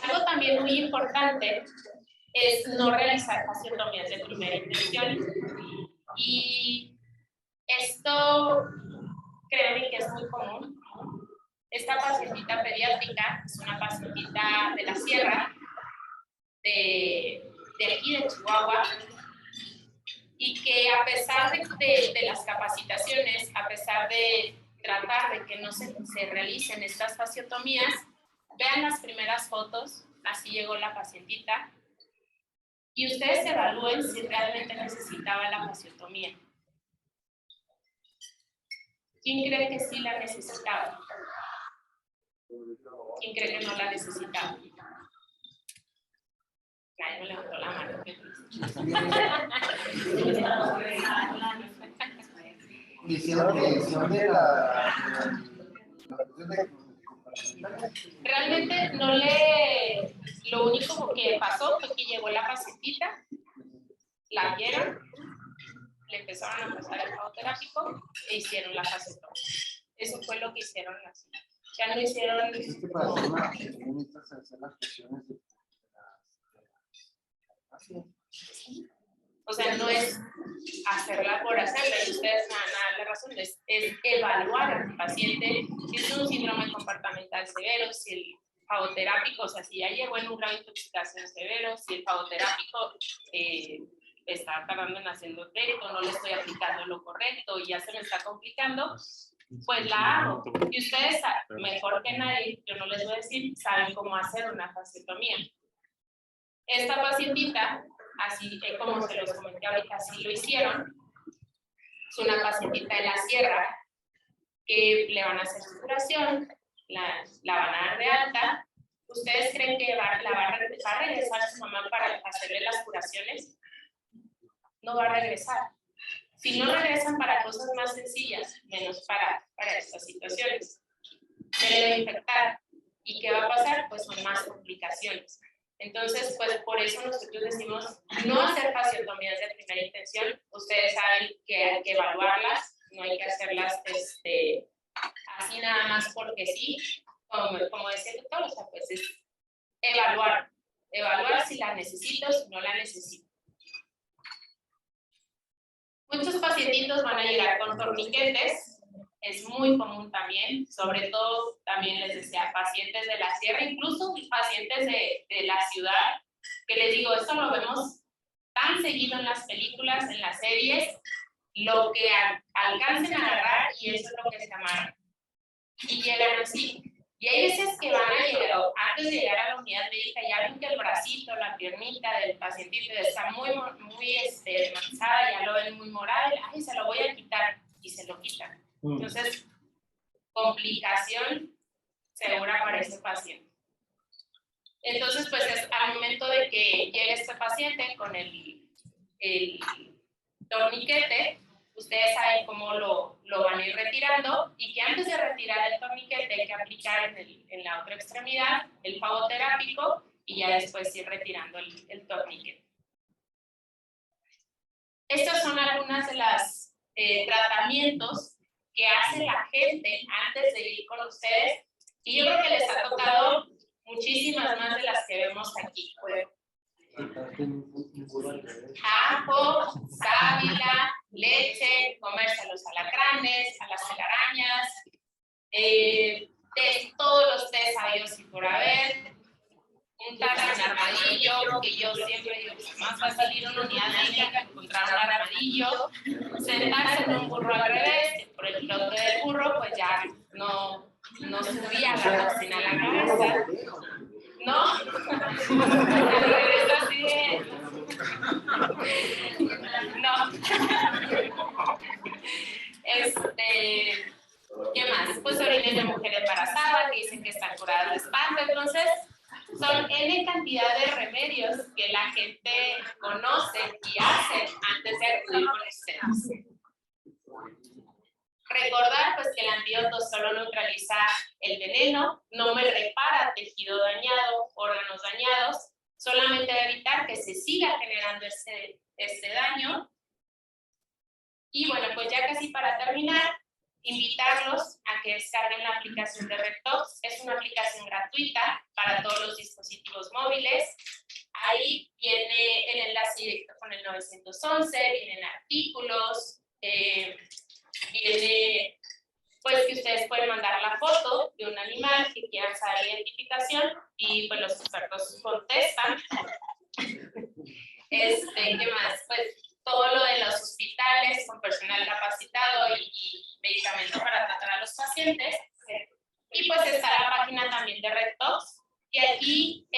Algo también muy importante es no realizar fasciotomías de primera intención. Y esto, créanme que es muy común. Esta pacientita pediátrica es una pacientita de la sierra, de aquí de Chihuahua, y que a pesar de las capacitaciones, a pesar de tratar de que no se realicen estas fasciotomías, vean las primeras fotos, así llegó la pacientita, y ustedes evalúen si realmente necesitaba la fasciotomía. ¿Quién cree que sí la necesitaba? ¿Quién cree que no la necesitaba? Ay, no levantó la mano. Realmente lo único que pasó fue que llegó la pacientita, la vieron, le empezaron a pasar el fagoterápico e hicieron la fasciotomía. Eso fue lo que hicieron así. Ya no hicieron. Es que para hacer una fasciotomía necesitas hacer las presiones de O sea, no es hacerla por hacerla, y ustedes me van a dar la razón, es evaluar al paciente si es un síndrome comportamental severo, si el fagoterápico, o sea, si ya llegó en un grado de intoxicación severo, si el fagoterápico está tardando en haciendo efecto, no le estoy aplicando lo correcto y ya se me está complicando, pues la hago. Y ustedes, mejor que nadie, yo no les voy a decir, saben cómo hacer una fasciotomía. Esta pacientita, así como se los comenté ahorita, así lo hicieron. Es una pacientita de la sierra que le van a hacer su curación, la van a dar de alta. ¿Ustedes creen que va a regresar a su mamá para hacerle las curaciones? No va a regresar. Si no regresan para cosas más sencillas, menos para estas situaciones. Se le va a infectar. ¿Y qué va a pasar? Pues son más complicaciones. Entonces, pues por eso nosotros decimos no hacer fasciotomías de primera intención. Ustedes saben que hay que evaluarlas, no hay que hacerlas así nada más porque sí. Como decía el doctor, o sea, pues es evaluar si la necesito, si no la necesito. Muchos pacientitos van a llegar con torniquetes. Es muy común también, sobre todo también les decía, pacientes de la sierra, incluso pacientes de la ciudad, que les digo, esto lo vemos tan seguido en las películas, en las series, lo que alcancen a agarrar y eso es lo que se amarra. Y llegan así. Y hay veces que van a llegar, antes de llegar a la unidad médica, ya ven que el bracito, la piernita del pacientito está muy manchada, ya lo ven muy morado, ay, se lo voy a quitar, y se lo quitan. Entonces, complicación segura para ese paciente. Entonces, pues es al momento de que llegue este paciente con el torniquete, ustedes saben cómo lo van a ir retirando y que antes de retirar el torniquete hay que aplicar en la otra extremidad el pavoterápico y ya después ir retirando el torniquete. Estas son algunas de las tratamientos que hace la gente antes de ir con ustedes y yo creo que les ha tocado muchísimas más de las que vemos aquí. Ajo, sábila, leche, comerse a los alacranes, a las telarañas, todos los tés sabios y por haber, untarse en armadillo, que yo siempre digo que es más fácil ir a una unidad médica que encontrar un armadillo, sentarse en un burro al revés, por el flote del burro, pues ya no subía la toxina a la cabeza. ¿No? Al revés así de... No. ¿Qué más? Pues orines de mujer embarazada que dicen que están curadas de espanto. Entonces, son N cantidad de remedios que la gente conoce y hace antes de acudir con ustedes. Recordar pues que el antídoto solo neutraliza el veneno, no me repara tejido dañado, órganos dañados, solamente va a evitar que se siga generando este daño. Y bueno, pues ya casi para terminar, invitarlos a que descarguen la aplicación de RedTox. Es una aplicación gratuita para todos los dispositivos móviles. Ahí viene el enlace directo con el 911, vienen artículos, viene pues que ustedes pueden mandar la foto de un animal que quieran saber la identificación y pues los expertos contestan. ¿Qué más? Pues todo lo de los hospitales con personal capacitado y medicamentos para tratar a los pacientes. Y pues está la página también de RedTox. Y aquí,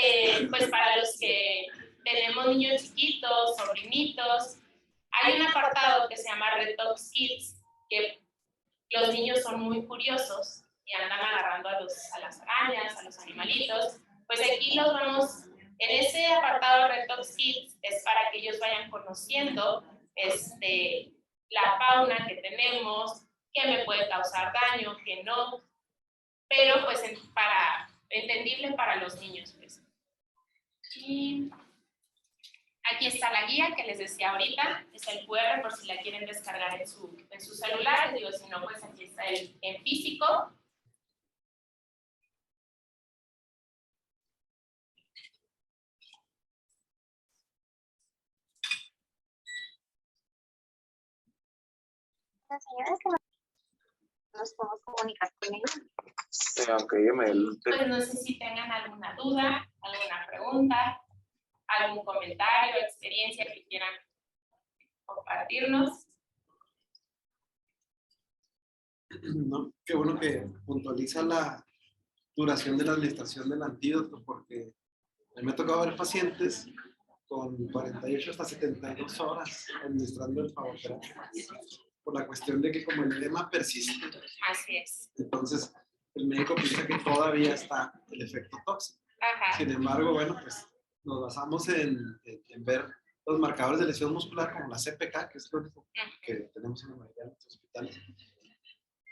pues para los que tenemos niños chiquitos, sobrinitos, hay un apartado que se llama RedTox Kids, que los niños son muy curiosos y andan agarrando a las arañas, a los animalitos. Pues aquí los vamos, en ese apartado de RedTox Kids es para que ellos vayan conociendo la fauna que tenemos, qué me puede causar daño, qué no, pero pues entendible para los niños. Pues. Y aquí está la guía que les decía ahorita, es el QR por si la quieren descargar en su celular, digo, si no, pues aquí está en físico. Las señoras que nos podemos comunicar con ellos. Pues no sé si tengan alguna duda, alguna pregunta, algún comentario, experiencia que quieran compartirnos. No, qué bueno que puntualiza la duración de la administración del antídoto, porque a mí me ha tocado ver pacientes con 48 hasta 72 horas administrando el pavoterápico, por la cuestión de que como el edema persiste, Así es. entonces el médico piensa que todavía está el efecto tóxico. Ajá. Sin embargo, bueno, pues nos basamos en ver los marcadores de lesión muscular como la CPK, que es lo único que tenemos en la mayoría de los hospitales,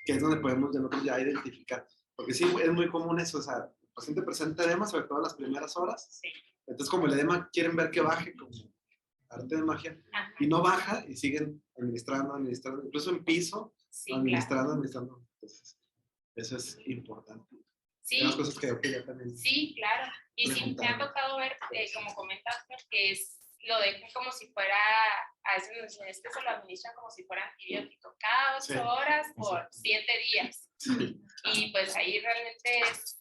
que es donde podemos nosotros ya identificar. Porque sí, es muy común eso, o sea, el paciente presenta edema, sobre todo en las primeras horas. Sí. Entonces, como el edema quieren ver que baje, como arte de magia, Ajá. y no baja, y siguen administrando, incluso en piso, Sí, administrando. Entonces, eso es importante. Sí. Hay unas cosas que ya también... Sí, claro. Y sí, me ha tocado ver, como comentaste, que lo dejan como si fuera, a veces nos dicen, es que se lo administran como si fuera antibiótico, cada 8 horas por 7 días. Sí. Y pues ahí realmente es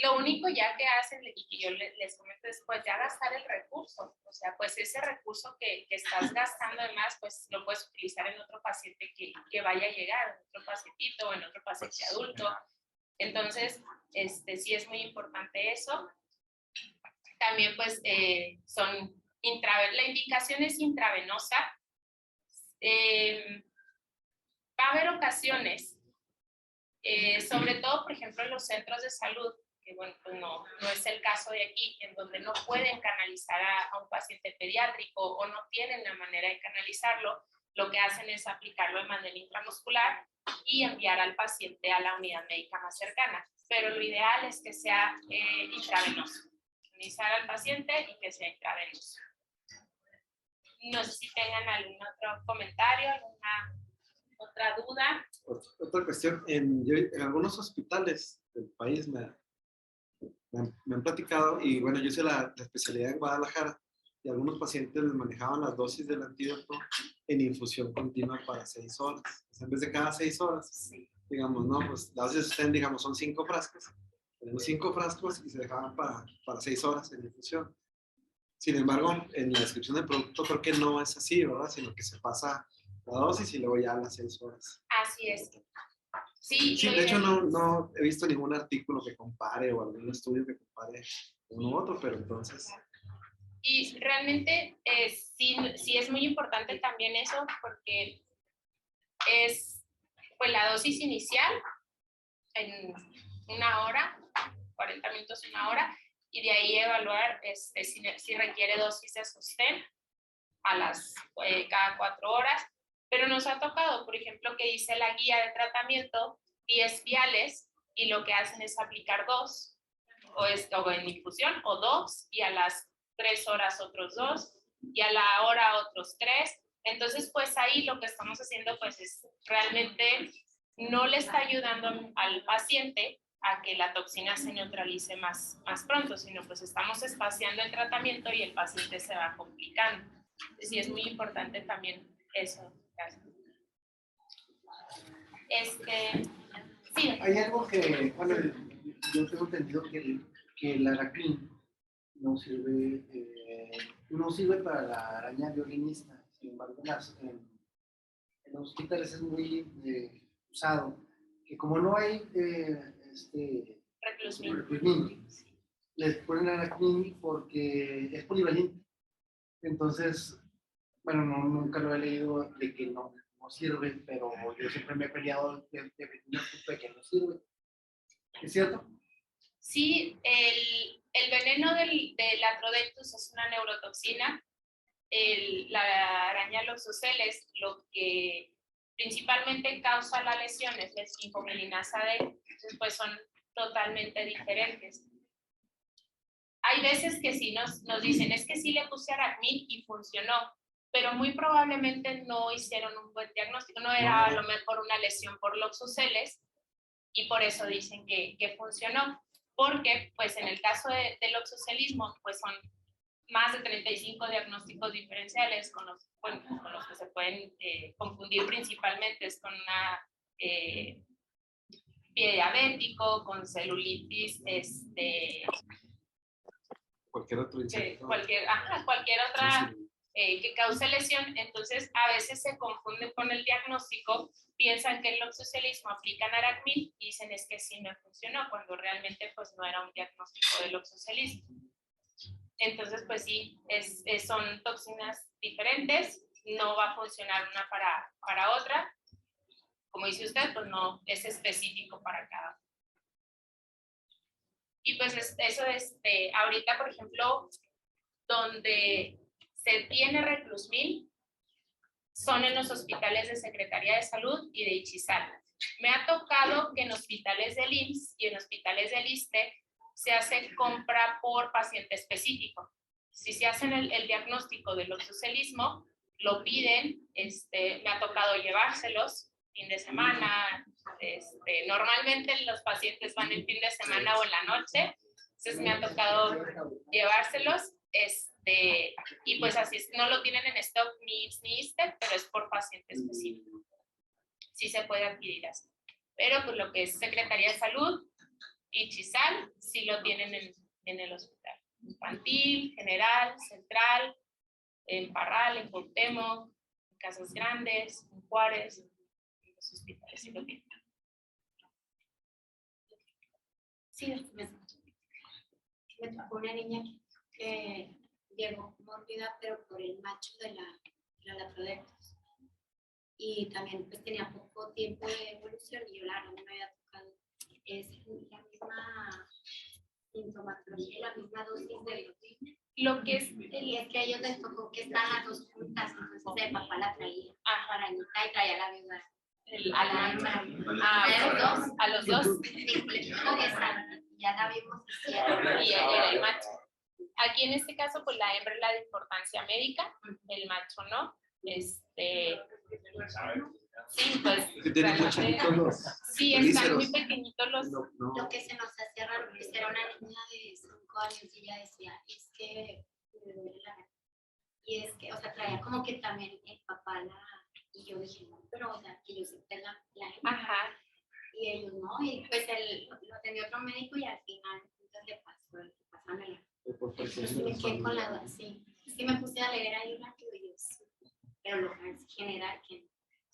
lo único ya que hacen, y que yo les comento después, ya gastar el recurso. O sea, pues ese recurso que estás gastando además, pues lo puedes utilizar en otro paciente que vaya a llegar, en otro pacientito o en otro paciente adulto. Entonces, sí es muy importante eso. También, pues, la indicación es intravenosa. Va a haber ocasiones Sobre todo, por ejemplo, en los centros de salud, que bueno, pues no es el caso de aquí, en donde no pueden canalizar a un paciente pediátrico o no tienen la manera de canalizarlo, lo que hacen es aplicarlo de manera intramuscular y enviar al paciente a la unidad médica más cercana. Pero lo ideal es que sea intravenoso. Canalizar al paciente y que sea intravenoso. No sé si tengan algún otro comentario, alguna otra duda. Otra cuestión, en algunos hospitales del país me han platicado, y bueno, yo hice la especialidad en Guadalajara, y algunos pacientes les manejaban las dosis del antídoto en infusión continua para 6 horas. O sea, en vez de cada 6 horas, Sí. digamos, ¿no? Pues las dosis estén, digamos, son 5 frascos. Tenemos 5 frascos y se dejaban para 6 horas en infusión. Sin embargo, en la descripción del producto creo que no es así, ¿verdad? Sino que se pasa la dosis y luego ya a las 6 horas. Así es. Sí, Sí, de hecho no he visto ningún artículo que compare o algún estudio que compare uno u otro, pero entonces... Y realmente sí es muy importante también eso, porque es pues la dosis inicial en 1 hora, 40 minutos, 1 hora, y de ahí evaluar si requiere dosis de sostén cada 4 horas. Pero nos ha tocado, por ejemplo, que dice la guía de tratamiento 10 viales y lo que hacen es aplicar 2, o en infusión, o 2, y a las 3 horas otros 2, y a la hora otros 3. Entonces, pues ahí lo que estamos haciendo pues es realmente no le está ayudando al paciente a que la toxina se neutralice más pronto, sino pues estamos espaciando el tratamiento y el paciente se va complicando. Sí, es muy importante también eso. Sí. Hay algo que, bueno, yo tengo entendido que el aracnín no sirve para la araña violinista. Sin embargo, en los hospitales es muy usado. Que como no hay reclusmin, les ponen aracnín porque es polivalente. Entonces, bueno, nunca lo he leído de que no sirve, pero yo siempre me he peleado de que no sirve. ¿Es cierto? Sí, el veneno del Atrodectus es una neurotoxina. La araña Loxosceles, lo que principalmente causa la lesión es la esquinfomelinasa D, entonces pues son totalmente diferentes. Hay veces que sí nos dicen, es que sí le puse aracnil y funcionó, pero muy probablemente no hicieron un buen diagnóstico, no era a lo mejor una lesión por Loxosceles y por eso dicen que funcionó, porque pues en el caso del oxocelismo pues son más de 35 diagnósticos diferenciales con los que se pueden confundir principalmente, es con una pie diabético, con celulitis, Cualquier otro insecto. cualquier otra que cause lesión. Entonces a veces se confunden con el diagnóstico, piensan que el oxocelismo aplican aracmil y dicen es que sí me funcionó, cuando realmente pues no era un diagnóstico del oxocelismo. Entonces, pues sí, son toxinas diferentes, no va a funcionar una para otra. Como dice usted, pues no es específico para cada uno. Y pues eso ahorita, por ejemplo, donde se tiene reclusmil son en los hospitales de Secretaría de Salud y de Ixizal. Me ha tocado que en hospitales del IMSS y en hospitales del ISSSTE se hace compra por paciente específico. Si se hacen el diagnóstico del oxocelismo, lo piden, me ha tocado llevárselos fin de semana, normalmente los pacientes van el fin de semana o en la noche, entonces me ha tocado llevárselos, y pues así no lo tienen en stock ni IMSS ni ISSSTE, pero es por paciente específico. Sí se puede adquirir así. Pero pues lo que es Secretaría de Salud y Ixizal sí lo tienen en el hospital. Infantil, general, central, en Parral, en Cuauhtémoc, en Casas Grandes, en Juárez, en los hospitales sí lo tienen. Sí, me tocó una niña que llegó mórbida, pero por el macho de la Atrodectus. y también pues tenía poco tiempo de evolución y yo la verdad no me había tocado. Es la misma sintomatología, la misma dosis de Lo que es y es que a ellos les tocó que están las dos juntas, entonces el papá la traía ajá, para Anita y traía la viuda. a la hembra. A los dos. Ya la vimos hicieron. Y era el macho. Aquí en este caso, pues la hembra es la de importancia médica, el macho no. Sí, pues Que tienen muy realmente- chiquitos los sí, están muy quelíceros. pequeñitos los. Lo que se nos hacía raro es que era una niña de 5 años y ella decía, es que me duele la garganta. Y es que, o sea, traía como que también el papá la... Y yo dije, no, pero, o sea, que yo siempre la Ajá. y ellos no, y pues lo atendió otro médico y al final entonces le pásamela. Entonces me quedé con la duda, sí. Es que me puse a leer ahí rápido y yo sí. Pero lo en general que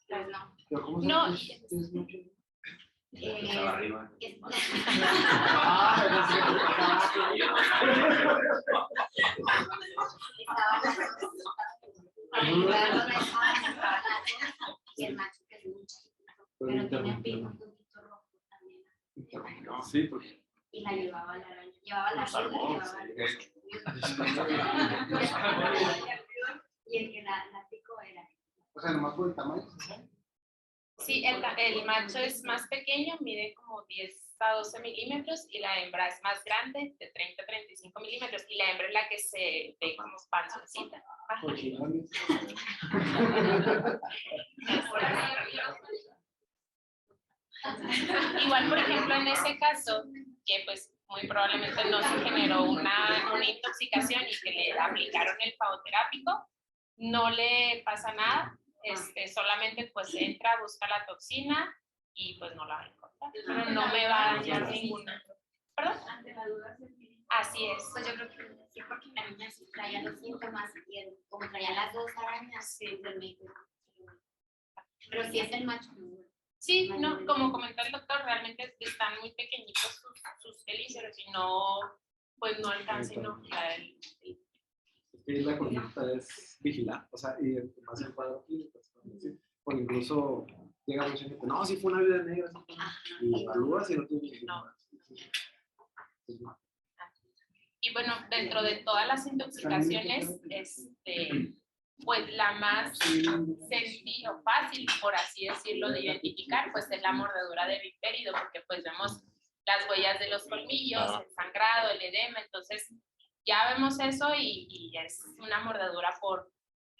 pues no. Pero ¿cómo No, sabes que es mucho? Estaba arriba. Y el macho que es muy chiquito, pero tiene un puntito rojo también. Sí, porque Y la llevaba a la araña. Llevaba la Salmón, y el que la picó era. O sea, nomás por el tamaño. ¿Sí? Sí, el macho es más pequeño, mide como 10 a 12 milímetros y la hembra es más grande, de 30 a 35 milímetros, y la hembra es la que se ve como panzoncita. Ajá. Cochinones. Igual, por ejemplo, en ese caso, que pues muy probablemente no se generó una intoxicación y que le aplicaron el pavoterápico, no le pasa nada, solamente pues entra, busca la toxina y pues no la va a encontrar, pero no me va a dañar ninguna. ¿Perdón? Así es. Pues yo creo que sí, porque la niña sí traía los síntomas y como traía las dos arañas, sí, del médico. Pero si es el macho, no. Sí, no, como comentó el doctor, realmente están muy pequeñitos sus quelíceros y no, pues no alcanza y no. la conducta es vigilar, o sea, y el que más el cuadro clínico, o incluso llega mucha gente, no, si fue una vida negra, y evalúas y no tienes nada. Y bueno, dentro de todas las intoxicaciones, pues la más sencilla o fácil, por así decirlo, de identificar, pues es la mordedura de vipérido, porque pues vemos las huellas de los colmillos, el sangrado, el edema, entonces ya vemos eso y es una mordedura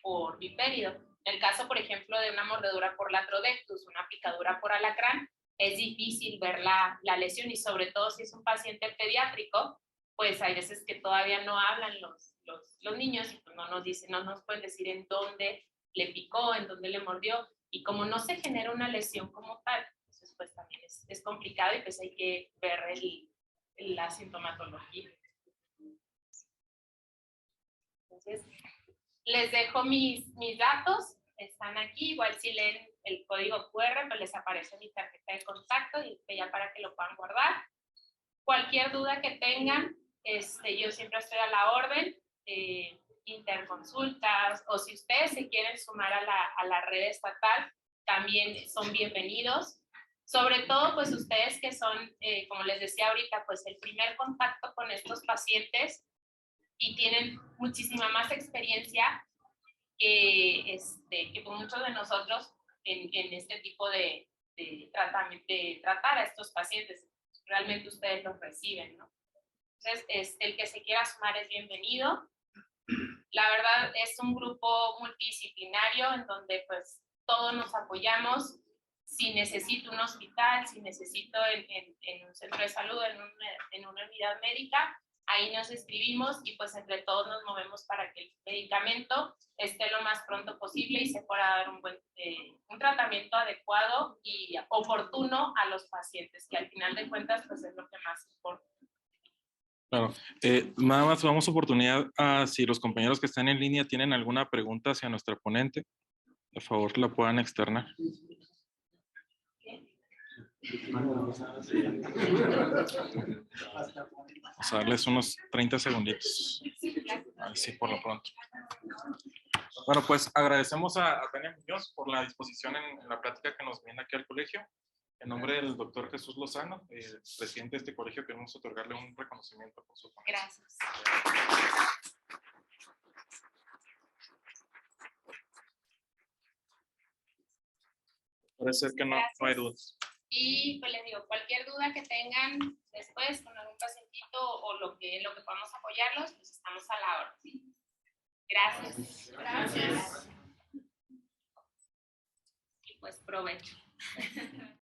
por vipérido. En el caso, por ejemplo, de una mordedura por latrodectus, una picadura por alacrán, es difícil ver la lesión y sobre todo si es un paciente pediátrico, pues hay veces que todavía no hablan los niños y pues no nos dicen, no nos pueden decir en dónde le picó, en dónde le mordió, y como no se genera una lesión como tal, entonces pues también es complicado y pues hay que ver la sintomatología. Entonces, les dejo mis datos, están aquí, igual si leen el código QR, pues les aparece mi tarjeta de contacto y ya para que lo puedan guardar. Cualquier duda que tengan, yo siempre estoy a la orden, interconsultas, o si ustedes se quieren sumar a la red estatal, también son bienvenidos. Sobre todo, pues ustedes que son, como les decía ahorita, pues el primer contacto con estos pacientes y tienen muchísima más experiencia que muchos de nosotros en este tipo de tratamiento, de tratar a estos pacientes. Realmente ustedes los reciben, ¿no? Entonces, el que se quiera sumar es bienvenido. La verdad, es un grupo multidisciplinario en donde pues todos nos apoyamos. Si necesito un hospital, si necesito en un centro de salud, en una unidad médica, ahí nos escribimos y pues entre todos nos movemos para que el medicamento esté lo más pronto posible y se pueda dar un tratamiento adecuado y oportuno a los pacientes, que al final de cuentas pues es lo que más importa. Claro. Nada más damos oportunidad a si los compañeros que están en línea tienen alguna pregunta hacia nuestra ponente, por favor la puedan externar. Vamos a darles unos 30 segunditos. A ver si por lo pronto. Bueno, pues agradecemos a Tania Muñoz. acompañarnos, por la disposición en la plática que nos viene aquí al colegio. En nombre del doctor Jesús Lozano, presidente de este colegio, queremos otorgarle un reconocimiento por su ponencia. Gracias. Parece ser que no hay dudas. Y pues les digo, cualquier duda que tengan después con algún pacientito o lo que podamos apoyarlos, pues estamos a la orden. Gracias. Gracias. Y pues provecho.